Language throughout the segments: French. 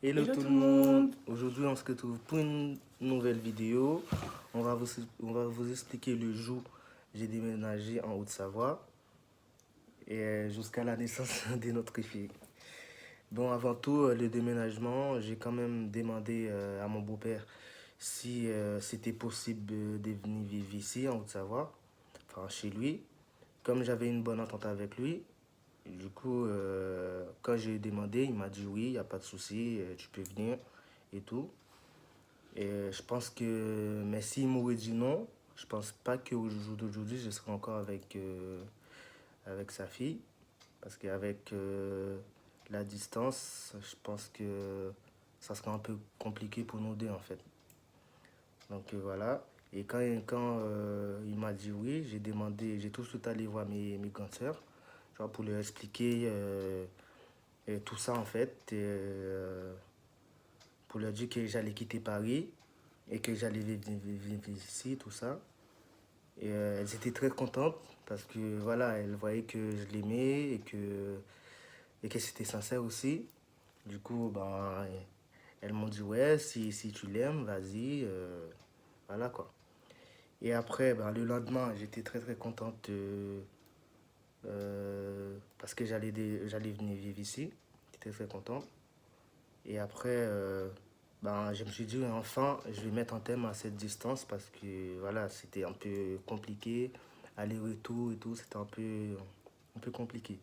Hello Hello tout le tout le monde, monde. aujourd'hui on se retrouve pour une nouvelle vidéo. On va vous expliquer le jour où j'ai déménagé en Haute-Savoie et jusqu'à la naissance de notre fille. Bon, avant tout, le déménagement, j'ai quand même demandé à mon beau-père si c'était possible de venir vivre ici en Haute-Savoie, enfin chez lui. Comme j'avais une bonne entente avec lui, du coup, quand j'ai demandé, il m'a dit oui, il n'y a pas de souci, tu peux venir et tout. Et je pense que, mais s'il m'aurait dit non, je pense pas qu'au jour d'aujourd'hui, je serai encore avec sa fille. Parce qu'avec la distance, je pense que ça serait un peu compliqué pour nous deux en fait. Donc voilà. Et quand il m'a dit oui, j'ai demandé, j'ai tout de suite allé voir mes grandes sœurs, genre pour leur expliquer et tout ça en fait. Pour leur dire que j'allais quitter Paris et que j'allais vivre ici, tout ça. Et elles étaient très contentes parce que voilà, elles voyaient que je l'aimais et que c'était sincère aussi. Du coup, ben, elles m'ont dit ouais, si tu l'aimes, vas-y, voilà quoi. Et après, ben, le lendemain, j'étais très très contente parce que j'allais venir vivre ici. J'étais très content. Et après, ben, je me suis dit, enfin, je vais mettre un terme à cette distance parce que voilà, c'était un peu compliqué. Aller-retour et tout, c'était un peu compliqué.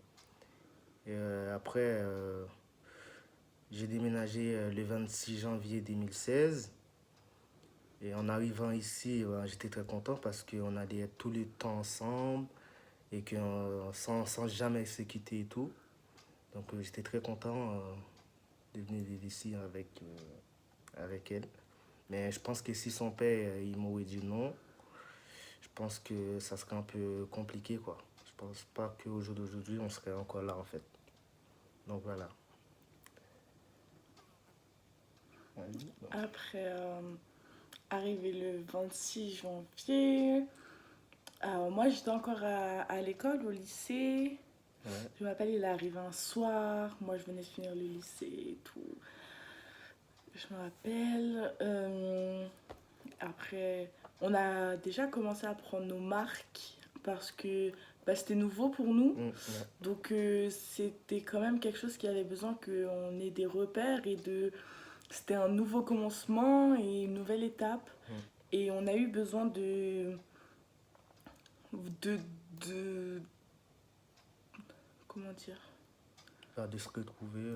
Et après, j'ai déménagé le 26 janvier 2016. Et en arrivant ici, ben, j'étais très content parce qu'on allait être tout le temps ensemble et que, sans jamais se quitter et tout. Donc j'étais très content de venir vivre ici avec elle. Mais je pense que si son père il m'aurait dit non, je pense que ça serait un peu compliqué quoi. Je pense pas qu'au jour d'aujourd'hui on serait encore là en fait. Donc voilà. Après, arrivé le 26 janvier, moi j'étais encore à l'école, au lycée. Ouais, Je m'appelle, il est arrivé un soir. Moi je venais de finir le lycée et tout. Je me rappelle. Après, on a déjà commencé à prendre nos marques parce que bah, c'était nouveau pour nous. ouais, Donc c'était quand même quelque chose qui avait besoin qu'on ait des repères et de. C'était un nouveau commencement et une nouvelle étape. mm. Et on a eu besoin de, de comment dire, Genre de se retrouver,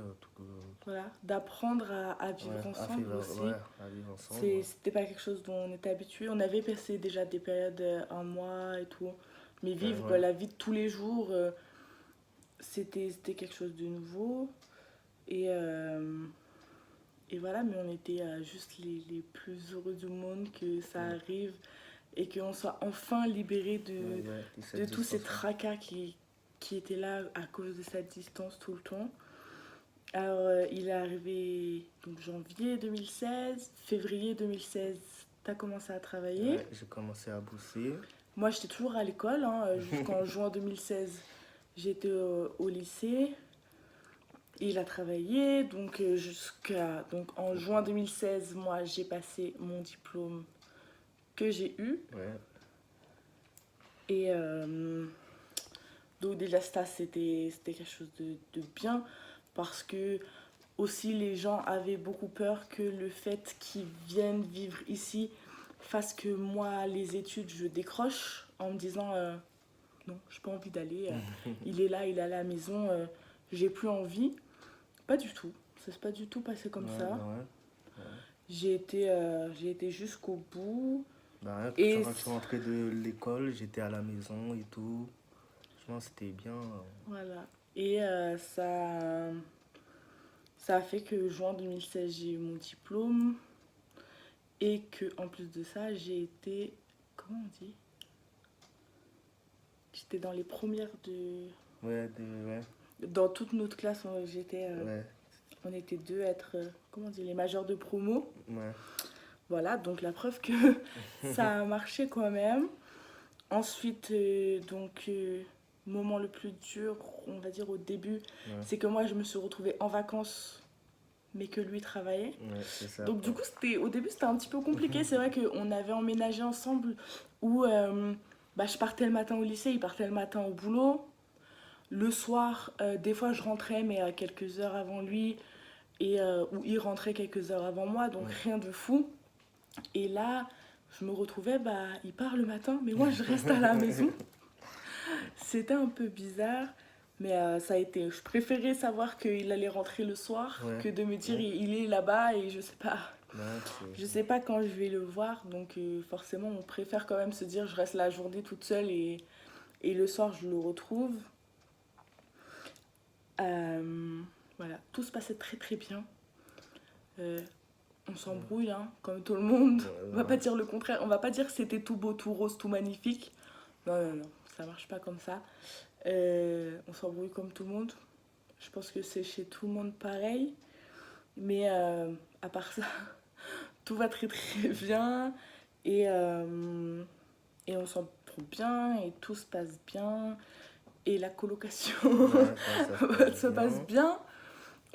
voilà, d'apprendre à vivre ouais, ensemble aussi. ouais, à vivre ensemble. Ouais. C'était pas quelque chose dont on était habitué. On avait passé déjà des périodes un mois et tout. Mais Ouais, vivre ouais. la vie de tous les jours, c'était quelque chose de nouveau. Et, euh, et voilà, mais on était juste les plus heureux du monde que ça Mm. arrive et qu'on soit enfin libéré Ouais, ouais, de de cette tous ces distance-là. tracas qui étaient là à cause de cette distance tout le temps. Alors, il est arrivé donc janvier 2016, février 2016, t'as commencé à travailler. Ouais, j'ai commencé à bosser. Moi, j'étais toujours à l'école, hein, jusqu'en juin 2016. J'étais au lycée. Il a travaillé, donc jusqu'à donc en juin 2016, moi j'ai passé mon diplôme que j'ai eu. Ouais, Et donc déjà ça c'était quelque chose de bien parce que aussi les gens avaient beaucoup peur que le fait qu'ils viennent vivre ici fasse que moi les études je décroche en me disant non j'ai pas envie d'aller, il est là il est à la maison, j'ai plus envie. Pas du tout, ça s'est pas du tout passé comme ouais, ça. bah ouais. Ouais. J'ai été jusqu'au bout. Bah, ouais, Et quand je suis rentré de l'école, j'étais à la maison et tout. Franchement, c'était bien. voilà. Et ça a fait que juin 2016, j'ai eu mon diplôme. Et que en plus de ça, j'ai été. Comment on dit? J'étais dans les premières de. Ouais, ouais, Dans toute notre classe, ouais, on était deux à être. Comment on dit? Les majeurs de promo. ouais. Voilà, donc la preuve que ça a marché quand même. Ensuite, moment le plus dur, on va dire au début, Ouais, c'est que moi je me suis retrouvée en vacances mais que lui travaillait. Ouais, c'est ça. Donc du coup, au début, c'était un petit peu compliqué. C'est vrai qu'on avait emménagé ensemble où bah, je partais le matin au lycée, il partait le matin au boulot. Le soir, des fois, je rentrais, mais quelques heures avant lui, et où il rentrait quelques heures avant moi, donc Ouais. rien de fou. Et là, je me retrouvais, bah, il part le matin, mais moi, je reste à la maison. C'était un peu bizarre, mais ça a été. Je préférais savoir qu'il allait rentrer le soir Ouais. que de me dire Ouais. il est là-bas et Ouais, je sais pas quand je vais le voir. Donc forcément, on préfère quand même se dire je reste la journée toute seule et le soir, je le retrouve. Euh, voilà, tout se passait très très bien. Euh, on s'embrouille, hein, comme tout le monde. Ouais, On va pas ouais. dire le contraire. On va pas dire que c'était tout beau, tout rose, tout magnifique. Non, non, non, ça marche pas comme ça. On s'embrouille comme tout le monde. Je pense que c'est chez tout le monde pareil. Mais à part ça, tout va très très bien. Et, euh, et on s'entend bien et tout se passe bien. Et la colocation Ouais, ça se passe se passe bien. bien.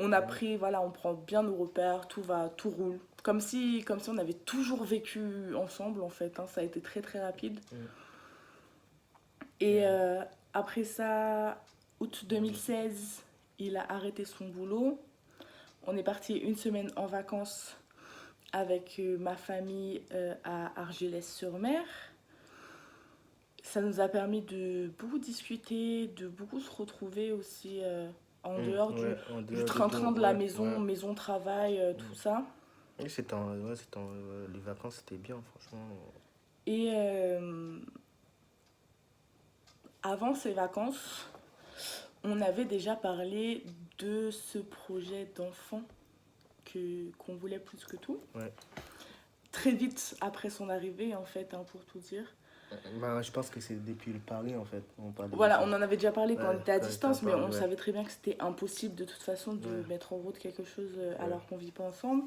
On a Ouais. pris, voilà, on prend bien nos repères, tout roule. Comme si on avait toujours vécu ensemble en fait, hein. Ça a été très très rapide. Mm. Et après ça, août 2016, il a arrêté son boulot. On est parti une semaine en vacances avec ma famille à Argelès-sur-Mer. Ça nous a permis de beaucoup discuter, de beaucoup se retrouver aussi en dehors Ouais, en du dehors de train-train tout, de la ouais, maison, ouais. maison-travail, tout Mm. ça. Et les vacances, c'était bien, franchement. Et avant ces vacances, on avait déjà parlé de ce projet d'enfant qu'on voulait plus que tout. Ouais. Très vite après son arrivée, en fait, hein, pour tout dire. Bah, je pense que c'est depuis le Paris, en fait, on parlait de Voilà, ça. on en avait déjà parlé quand on Ouais, était à quand j'étais à distance, mais Paris, on ouais. savait très bien que c'était impossible de toute façon de Ouais, mettre en route quelque chose ouais. alors qu'on vit pas ensemble.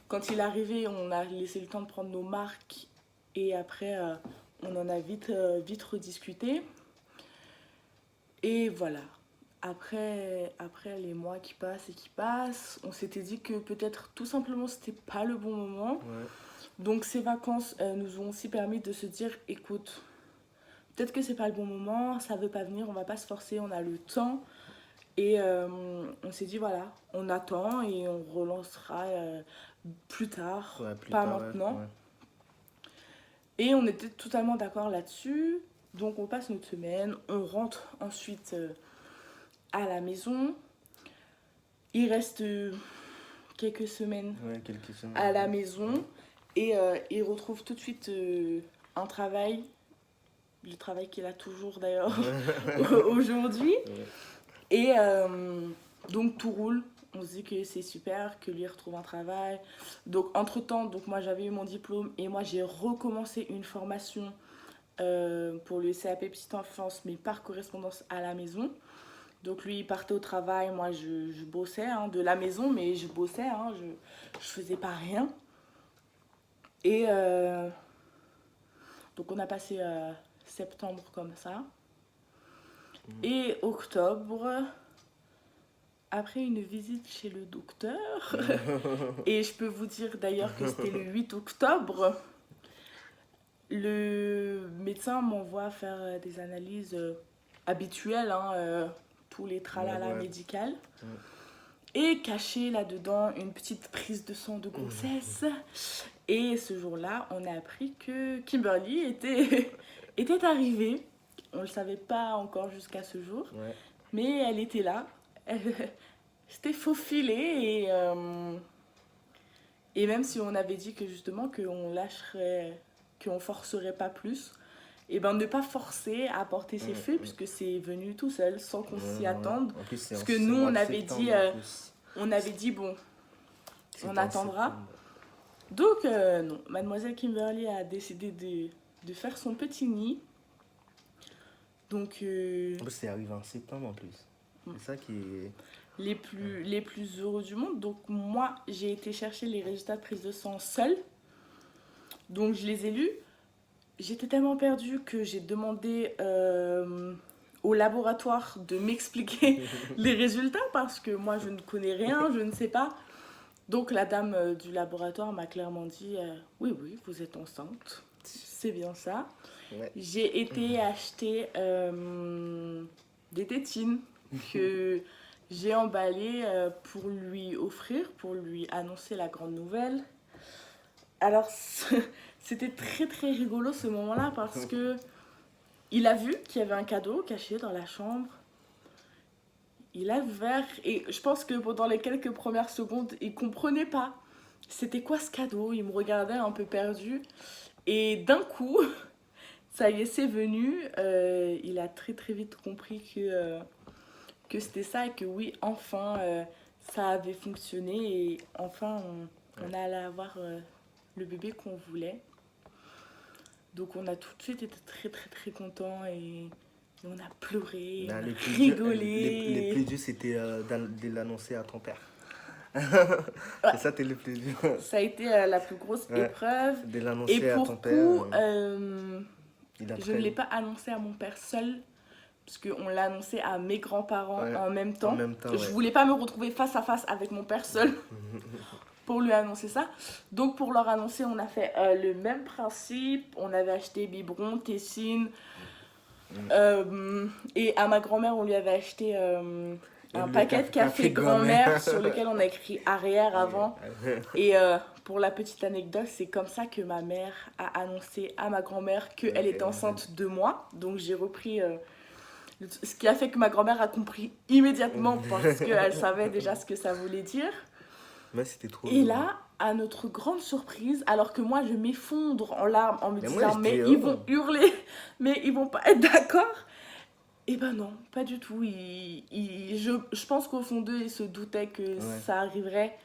Quand il est arrivé, on a laissé le temps de prendre nos marques et après, on en a vite rediscuté. Et voilà. Après les mois qui passent et qui passent, on s'était dit que peut-être tout simplement c'était pas le bon moment. Ouais. Donc ces vacances nous ont aussi permis de se dire écoute, peut-être que c'est pas le bon moment, ça veut pas venir, on va pas se forcer, on a le temps. Et on s'est dit voilà, on attend et on relancera plus tard, Ouais, plus pas tard, ouais. maintenant. Ouais. Et on était totalement d'accord là-dessus. Donc on passe notre semaine, on rentre ensuite à la maison. Il reste quelques semaines Ouais, quelques semaines. à la Ouais. maison et il retrouve tout de suite un travail, le travail qu'il a toujours d'ailleurs aujourd'hui. Ouais. Et donc tout roule. On se dit que c'est super, que lui retrouve un travail. Donc entre-temps, donc moi j'avais eu mon diplôme et moi j'ai recommencé une formation pour le CAP Petite Enfance, mais par correspondance à la maison. Donc lui il partait au travail, moi je bossais hein, de la maison, mais je bossais, hein, je faisais pas rien. Et donc on a passé septembre comme ça. Et octobre, après une visite chez le docteur, et je peux vous dire d'ailleurs que c'était le 8 octobre, le médecin m'envoie faire des analyses habituelles, hein, tous les tralala Ouais. médicales. Ouais. Et caché là-dedans une petite prise de sang de grossesse. Et ce jour-là, on a appris que Kimberly était arrivée. On ne le savait pas encore jusqu'à ce jour, Ouais. mais elle était là. Elle s'était faufilée et même si on avait dit que justement qu'on lâcherait, qu'on forcerait pas plus, et ben ne pas forcer à porter ses feux puisque c'est venu tout seul sans qu'on s'y Ouais. attende. En plus, c'est Parce en que nous mois on de avait septembre, dit, en plus. bon, on C'était en attendra. septembre. Donc non, mademoiselle Kimberly a décidé de faire son petit nid. Donc En plus, c'est arrivé en septembre, en plus. C'est ça qui est... les plus heureux du monde. Donc moi, j'ai été chercher les résultats de prise de sang seule. Donc je les ai lus. J'étais tellement perdue que j'ai demandé au laboratoire de m'expliquer les résultats parce que moi, je ne connais rien, je ne sais pas. Donc la dame du laboratoire m'a clairement dit oui, oui, vous êtes enceinte. C'est bien ça. Ouais. J'ai été acheter des tétines que j'ai emballées pour lui offrir, pour lui annoncer la grande nouvelle. Alors c'était très très rigolo ce moment-là parce que il a vu qu'il y avait un cadeau caché dans la chambre. Il a ouvert et je pense que pendant les quelques premières secondes, il comprenait pas c'était quoi ce cadeau. Il me regardait un peu perdu. Et d'un coup, ça y est, c'est venu. Il a très très vite compris que c'était ça et que oui, enfin, ça avait fonctionné et enfin, on allait avoir le bébé qu'on voulait. Donc on a tout de suite été très très très contents et on a pleuré, Là, on le a plus dur, les rigolé. plus durs, c'était de l'annoncer à ton père. Ouais, C'est ça, t'es le plus dur. ça a été la plus grosse Ouais, épreuve. de Et l'annoncer à ton pour père. coup, Il a je ne très. l'ai pas annoncé à mon père seul, parce qu'on l'a annoncé à mes grands-parents Ouais, en même en temps. même temps, Je ouais. voulais pas me retrouver face à face avec mon père seul pour lui annoncer ça. Donc pour leur annoncer, on a fait le même principe. On avait acheté biberon, tessine. Et à ma grand-mère, on lui avait acheté un Le paquet de café café grand-mère. grand-mère sur lequel on a écrit arrière avant. Et pour la petite anecdote, c'est comme ça que ma mère a annoncé à ma grand-mère qu'elle était enceinte de moi. Donc j'ai repris ce qui a fait que ma grand-mère a compris immédiatement parce qu'elle savait déjà ce que ça voulait dire. Mais c'était trop Et drôle. là, à notre grande surprise, alors que moi je m'effondre en larmes en me Mais moi, disant mais j'étais. ils Oh. vont hurler, mais ils vont pas être d'accord. Et ben non, pas du tout. Je pense qu'au fond d'eux, ils se doutaient que Ouais. ça arriverait.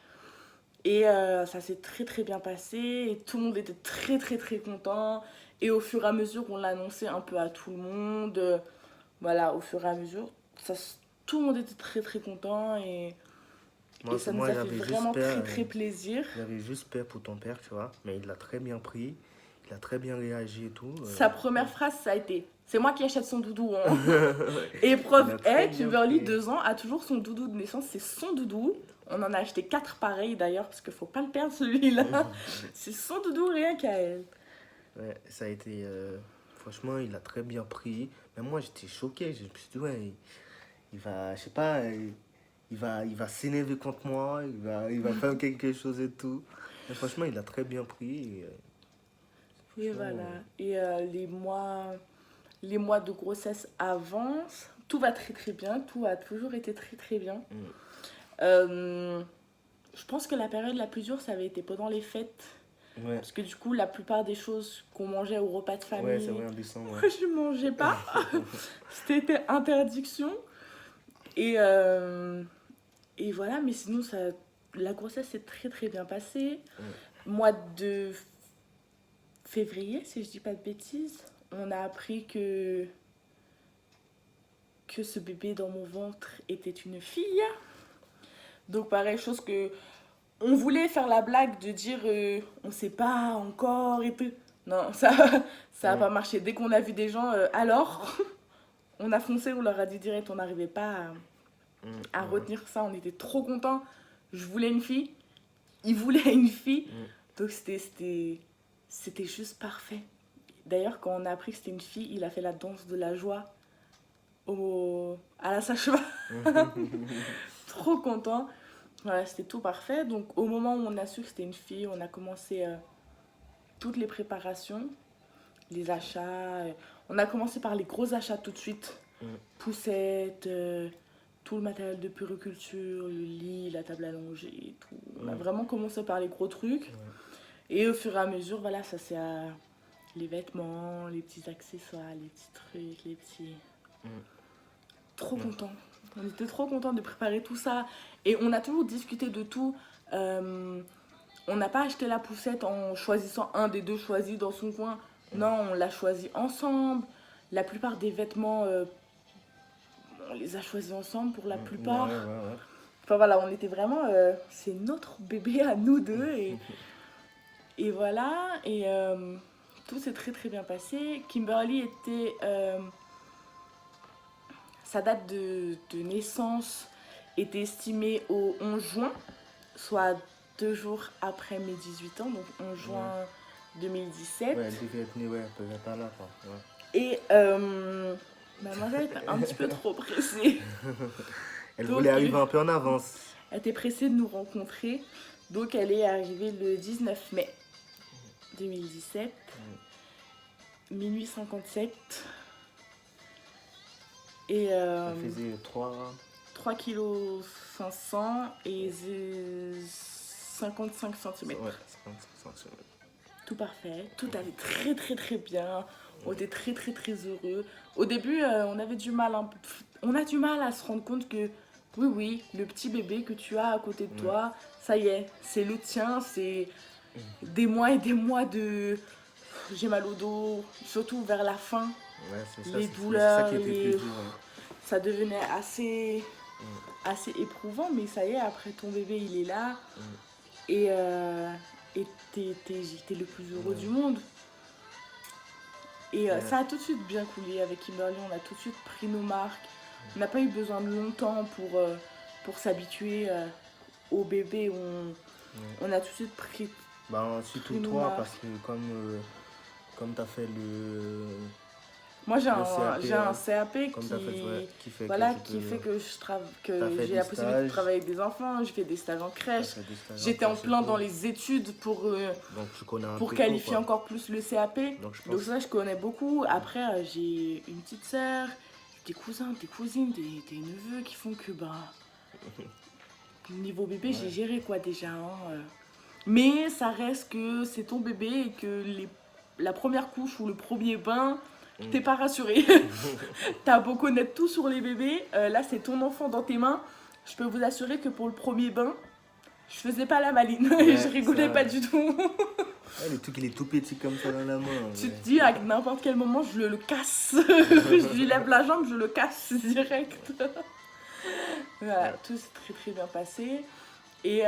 Et ça s'est très très bien passé. Et tout le monde était très très très content. Et au fur et à mesure, on l'annonçait un peu à tout le monde. Voilà, au fur et à mesure, ça, tout le monde était très très content. Et ça nous Moi a fait j'avais juste vraiment très peur. très plaisir. J'avais juste peur pour ton père, tu vois. Mais il l'a très bien pris. Il a très bien réagi et tout. Sa première phrase, ça a été c'est moi qui achète son doudou. Hein. Et Il preuve a très est, bien Kimberly, pris. 2 ans, a toujours son doudou de naissance. C'est son doudou. On en a acheté 4 pareils d'ailleurs, parce qu'il faut pas le perdre celui-là. C'est son doudou, rien qu'à elle. Ouais, ça a été. Franchement, il a très bien pris. Mais moi, j'étais choqué. Je me suis dit, ouais, il va, je sais pas, il va s'énerver contre moi. Il va faire quelque chose et tout. Mais franchement, il a très bien pris. Et voilà. Et les mois de grossesse avancent. Tout va très très bien. Tout a toujours été très très bien. Je pense que la période la plus dure, ça avait été pendant les fêtes. Ouais, Parce que du coup, la plupart des choses qu'on mangeait au repas de ouais, c'est famille, vrai, en décembre. moi Ouais. je mangeais pas. C'était interdiction. Et, voilà, mais sinon, la grossesse s'est très très bien passée. Mois de février, si je dis pas de bêtises, on a appris que ce bébé dans mon ventre était une fille. Donc pareil, chose que on voulait faire la blague de dire on sait pas encore et tout. Non, ça a pas marché. Dès qu'on a vu des gens, alors, on a foncé, on leur a dit direct, on n'arrivait pas à retenir ça. On était trop contents. Je voulais une fille, il voulait une fille. Donc c'était juste parfait. D'ailleurs, quand on a appris que c'était une fille, il a fait la danse de la joie à la sage-femme. Trop content. Voilà, c'était tout parfait. Donc au moment où on a su que c'était une fille, on a commencé toutes les préparations, les achats. On a commencé par les gros achats tout de suite. Poussettes, tout le matériel de puériculture, le lit, la table à longer et tout. On a vraiment commencé par les gros trucs. Et au fur et à mesure, voilà, ça c'est les vêtements, les petits accessoires, les petits trucs, les petits... Trop content. On était trop contents de préparer tout ça. Et on a toujours discuté de tout. On n'a pas acheté la poussette en choisissant un des deux choisis dans son coin. Non, on l'a choisi ensemble. La plupart des vêtements, on les a choisis ensemble pour la plupart. Ouais, ouais, ouais. Enfin voilà, on était vraiment... c'est notre bébé à nous deux. Et voilà. Et tout s'est très très bien passé. Kimberly était... sa date de naissance était estimée au 11 juin, soit 2 jours après mes 18 ans, donc en juin 2017. Ouais, elle devait être née, ouais, peut-être pas là, quoi. Ouais. Et ma maman était un petit peu trop pressée. Elle Donc, voulait arriver un peu en avance. Elle était pressée de nous rencontrer. Donc elle est arrivée le 19 mai 2017, minuit 57. Et Elle faisait 3 kg 500 et 55 cm. Ouais, 55 cm. Tout parfait, tout allait très très très bien. On était très très très heureux. Au début, on avait du mal, on a du mal à se rendre compte que oui, le petit bébé que tu as à côté de toi, ça y est, c'est le tien. C'est des mois et des mois de j'ai mal au dos, surtout vers la fin. Ouais, c'est ça, Les c'est douleurs, ça qui était plus dur. Ouais. Ça devenait assez éprouvant, mais ça y est, après ton bébé il est là et t'es le plus heureux du monde. Et ça a tout de suite bien coulé avec Kimberly, on a tout de suite pris nos marques. On n'a pas eu besoin de longtemps pour s'habituer au bébé. On a tout de suite pris. Bah, surtout toi, parce que comme tu as fait moi j'ai un CAP CAP qui fait que j'ai la possibilité de travailler avec des enfants, je fais des stages en crèche. J'étais en plein dans les études pour qualifier encore plus le CAP. Donc ça je connais beaucoup. Après j'ai une petite sœur, des cousins, des cousines, des neveux qui font que niveau bébé j'ai géré quoi déjà. Mais ça reste que c'est ton bébé et que la première couche ou le premier bain, t'es pas rassuré. T'as beau connaître tout sur les bébés, là c'est ton enfant dans tes mains. Je peux vous assurer que pour le premier bain, je faisais pas la maline. Je rigolais pas du tout. Le truc il est tout petit comme ça dans la main. Tu te dis à n'importe quel moment je le casse. Je lui lève la jambe, je le casse direct. Voilà, tout s'est très très bien passé. Et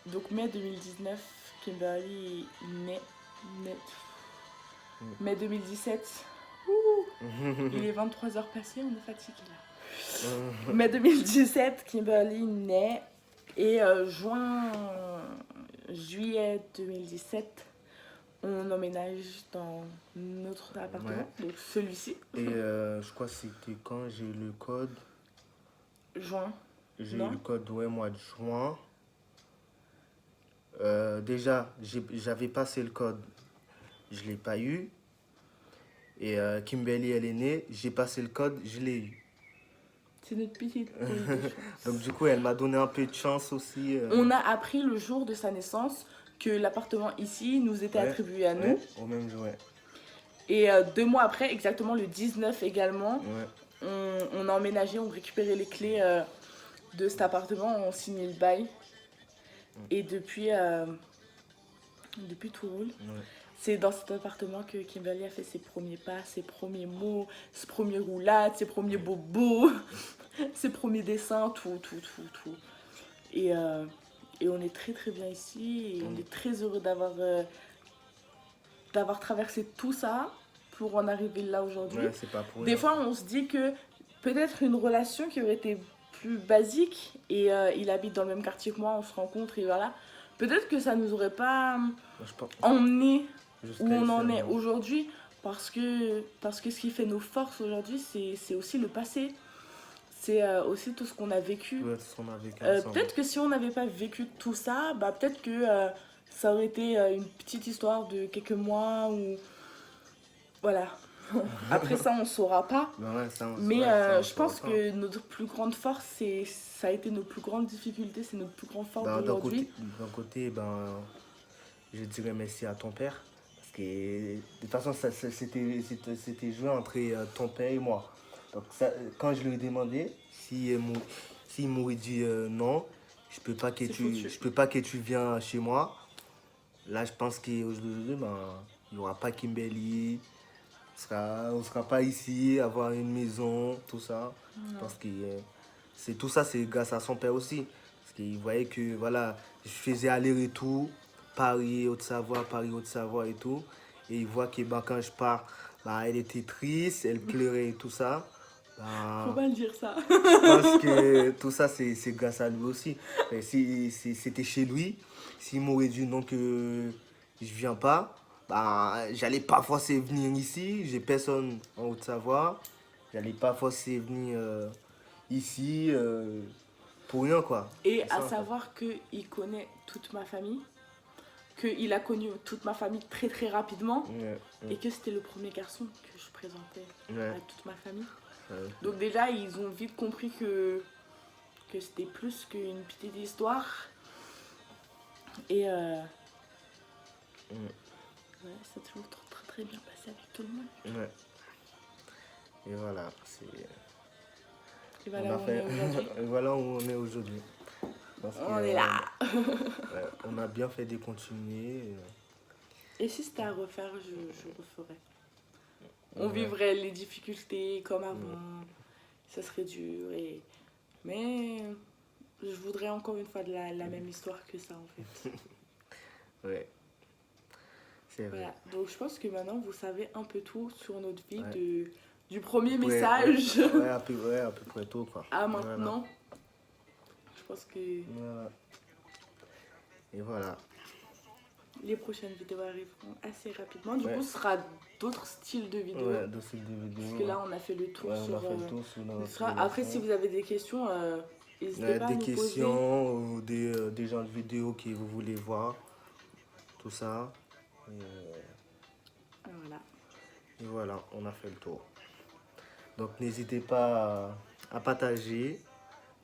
donc mai 2019, Kimberly naît. Mai 2017, il est 23h passé, on est fatigué là. Mai 2017, Kimberly naît. Et juillet 2017, on emménage dans notre appartement, donc celui-ci. Et je crois que c'était quand j'ai eu le code. Juin. J'ai eu le code, mois de juin. Déjà, j'avais passé le code. Je ne l'ai pas eu. Et Kimberly, elle est née. J'ai passé le code, je l'ai eu. C'est notre petite. Donc du coup, elle m'a donné un peu de chance aussi. On a appris le jour de sa naissance que l'appartement ici nous était attribué à nous. Au même jour, Et 2 mois après, exactement le 19 également, on a emménagé, on récupérait les clés de cet appartement, on signait le bail. Et depuis tout roule. C'est dans cet appartement que Kimberly a fait ses premiers pas, ses premiers mots, ses premiers roulades, ses premiers bobos, ses premiers dessins, tout. Et on est très très bien ici et on est très heureux d'avoir traversé tout ça pour en arriver là aujourd'hui. Des fois on se dit que peut-être une relation qui aurait été plus basique et il habite dans le même quartier que moi, on se rencontre et voilà. Peut-être que ça nous aurait pas emmené où on en est aujourd'hui parce que ce qui fait nos forces aujourd'hui, c'est aussi le passé. C'est aussi tout ce qu'on a vécu. Peut-être que si on n'avait pas vécu tout ça, peut-être que ça aurait été une petite histoire de quelques mois ou voilà. Après ça, on ne saura pas. Mais je pense que notre plus grande force, ça a été nos plus grandes difficultés, c'est notre plus grande force d'aujourd'hui. D'un côté, je dirais merci à ton père. Parce que de toute façon, c'était joué entre ton père et moi. Donc ça, quand je lui ai demandé s'il m'aurait dit non, je peux pas que tu viennes chez moi. Là, je pense qu'aujourd'hui, il n'y aura pas Kimberly. On sera pas ici, avoir une maison, tout ça. Je pense que tout ça, c'est grâce à son père aussi. Parce qu'il voyait que voilà, je faisais aller-retour, Paris, Haute-Savoie, Paris, Haute-Savoie et tout. Et il voit que quand je pars, elle était triste, elle pleurait et tout ça. Faut Ben, pas le dire ça. je pense que tout ça, c'est grâce à lui aussi. Mais si c'était chez lui, s'il m'aurait dit non que je viens pas, bah, j'allais pas forcer venir ici. J'ai personne en Haute-Savoie. J'allais pas forcer venir ici pour rien, quoi. Et C'est à ça, en fait. savoir qu'il connaît toute ma famille, qu'il a connu toute ma famille très très rapidement Ouais, et que c'était le premier garçon que je présentais ouais, à toute ma famille. ouais. Donc déjà, ils ont vite compris que c'était plus qu'une petite histoire. Et Mm, ouais, ça a toujours très, très très bien passé avec tout le monde. ouais. Et voilà, c'est... Et On voilà a où on fait... est aujourd'hui. et voilà où on est aujourd'hui. Parce On est là. ouais, on a bien fait de continuer. Et si c'était à refaire, je referais. On Ouais, vivrait les difficultés comme ouais, avant. Ça serait dur. Mais je voudrais encore une fois la même histoire que ça en fait. ouais, c'est vrai. Voilà. Donc je pense que maintenant vous savez un peu tout sur notre vie Ouais. du premier Ouais, message ouais, à peu près tout, quoi. à Voilà. maintenant. Je pense que Voilà. Et voilà. les prochaines vidéos arriveront assez rapidement. Du Ouais. coup, ce sera d'autres styles de vidéos. Ouais, de ces deux vidéos. Parce que là, on a fait le tour ouais, sur. on a fait le tour sur notre sur- Après, si relation. vous avez des questions, n'hésitez pas à Des nous poser. questions ou des genres de vidéos que vous voulez voir. Tout ça. Voilà. Et voilà, on a fait le tour. Donc n'hésitez pas à partager,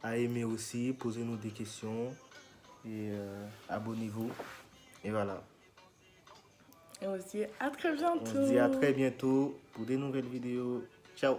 à aimer aussi, posez-nous des questions et abonnez-vous. Et voilà. Et on se dit à très On bientôt. se dit à très bientôt pour des nouvelles vidéos. Ciao!